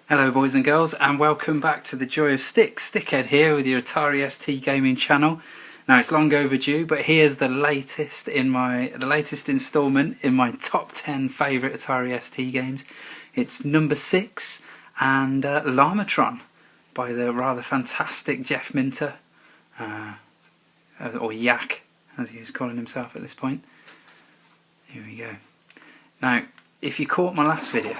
Hello boys and girls, and welcome back to the Joy of Sticks. StickHead here with your Atari ST gaming channel. Now it's long overdue, but here's the latest instalment in my top 10 favourite Atari ST games. It's number 6 and Llamatron by the rather fantastic Jeff Minter, or Yak as he was calling himself at this point. Here we go. Now if you caught my last video,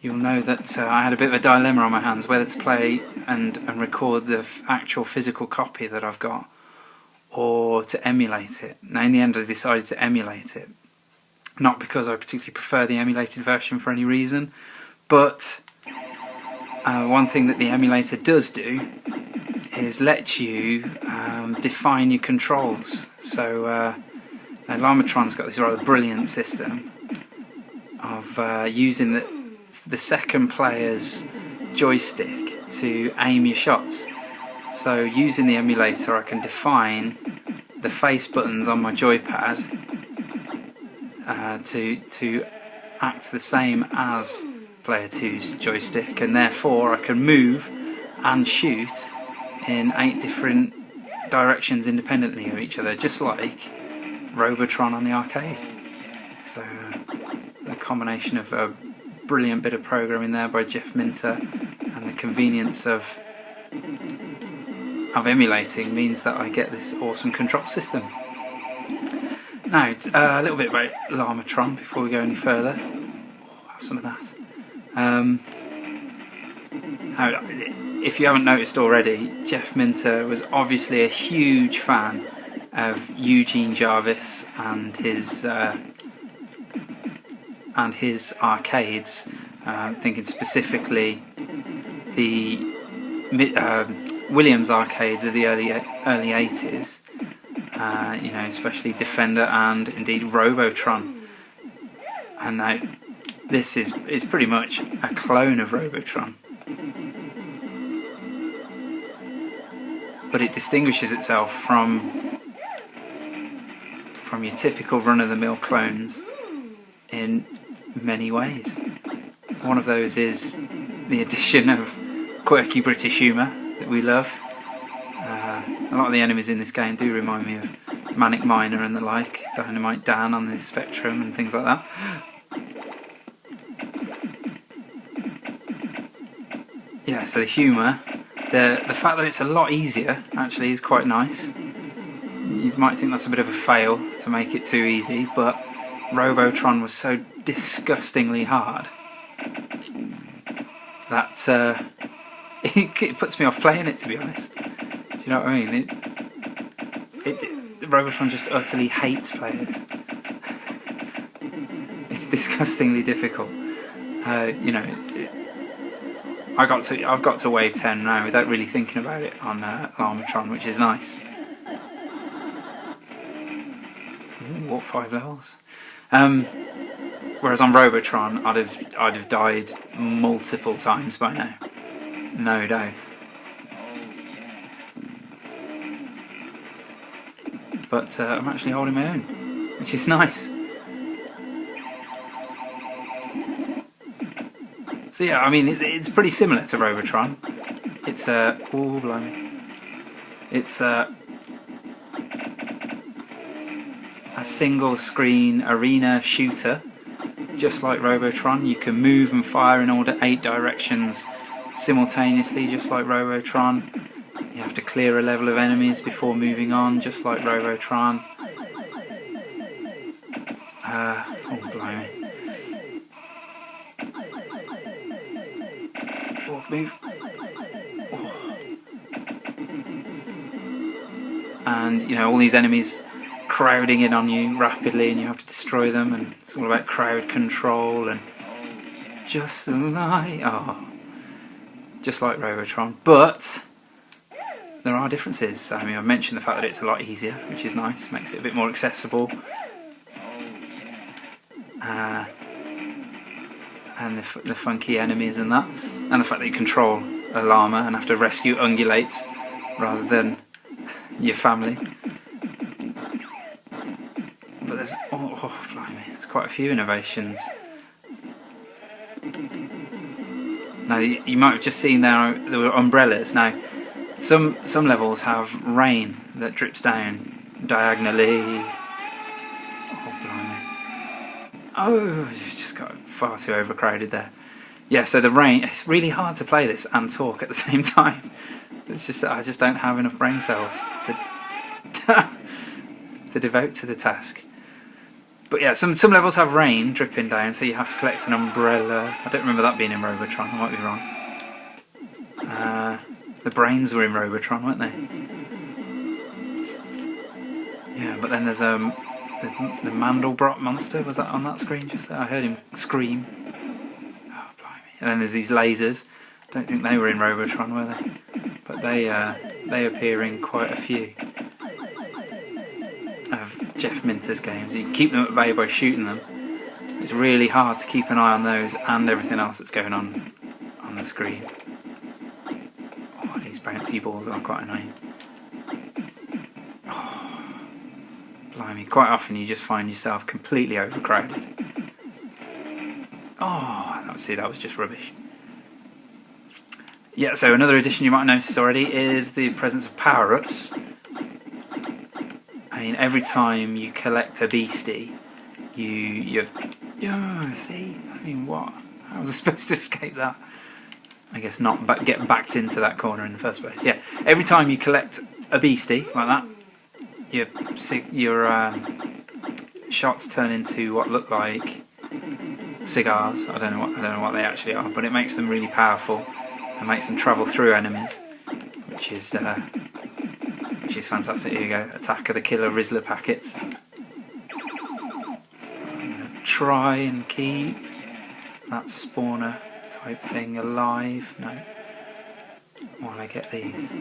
you'll know that I had a bit of a dilemma on my hands whether to play and record the actual physical copy that I've got or to emulate it. Now in the end I decided to emulate it, not because I particularly prefer the emulated version for any reason, but one thing that the emulator does do is let you define your controls. So Llamatron's got this rather brilliant system of using the second player's joystick to aim your shots. So using the emulator I can define the face buttons on my joypad to act the same as player 2's joystick, and therefore I can move and shoot in 8 different directions independently of each other, just like Robotron on the arcade. So a combination of a brilliant bit of programming there by Jeff Minter and the convenience of emulating means that I get this awesome control system. Now a little bit about Llamatron before we go any further. Have some of that. If you haven't noticed already, Jeff Minter was obviously a huge fan of Eugene Jarvis and his arcades, thinking specifically the Williams arcades of the early 80s, you know, especially Defender and indeed Robotron. And now this is pretty much a clone of Robotron, but it distinguishes itself from your typical run-of-the-mill clones in many ways. One of those is the addition of quirky British humour that we love. A lot of the enemies in this game do remind me of Manic Miner and the like, Dynamite Dan on the Spectrum and things like that. Yeah, so the humour, the fact that it's a lot easier actually is quite nice. You might think that's a bit of a fail to make it too easy, but Robotron was so disgustingly hard that it puts me off playing it, to be honest. Do you know what I mean? Robotron just utterly hates players. It's disgustingly difficult. You know, I've got to wave 10 now without really thinking about it on Llamatron, which is nice. Ooh, what 5 levels? Whereas on Robotron, I'd have died multiple times by now, no doubt. But I'm actually holding my own, which is nice. So yeah, I mean it's pretty similar to Robotron. It's oh blimey, it's a single screen arena shooter, just like Robotron. You can move and fire in all 8 directions simultaneously, just like Robotron. You have to clear a level of enemies before moving on, just like Robotron. Oh blimey. Oh, move. Oh. And you know, all these enemies crowding in on you rapidly, and you have to destroy them, and it's all about crowd control and just like Robotron. But there are differences. I mean, I've mentioned the fact that it's a lot easier, which is nice, makes it a bit more accessible. and the funky enemies and that, and the fact that you control a llama and have to rescue ungulates rather than your family. But there's blimey, there's quite a few innovations. Now you might have just seen there were umbrellas. Now some levels have rain that drips down diagonally. Oh blimey! Oh, you've just got far too overcrowded there. Yeah, so the rain. It's really hard to play this and talk at the same time. It's just that I just don't have enough brain cells to devote to the task. But yeah, some levels have rain dripping down, so you have to collect an umbrella. I don't remember that being in Robotron, I might be wrong. The brains were in Robotron, weren't they? Yeah, but then there's the Mandelbrot monster, was that on that screen just there? I heard him scream. Oh, blimey. And then there's these lasers. I don't think they were in Robotron, were they? But they appear in quite a few of Jeff Minter's games. You can keep them at bay by shooting them. It's really hard to keep an eye on those and everything else that's going on the screen. Oh, these bouncy balls are quite annoying. Oh, blimey, quite often you just find yourself completely overcrowded. Oh, that was just rubbish. Yeah, so another addition you might notice already is the presence of power-ups. I mean, every time you collect a beastie, see? I mean, what? How was I supposed to escape that? I guess not, but get backed into that corner in the first place. Yeah, every time you collect a beastie like that, your shots turn into what look like cigars. I don't know what they actually are, but it makes them really powerful and makes them travel through enemies, which is fantastic. Here you go, Attack of the Killer Rizzler packets. I'm going to try and keep that spawner type thing alive. No, while I get these.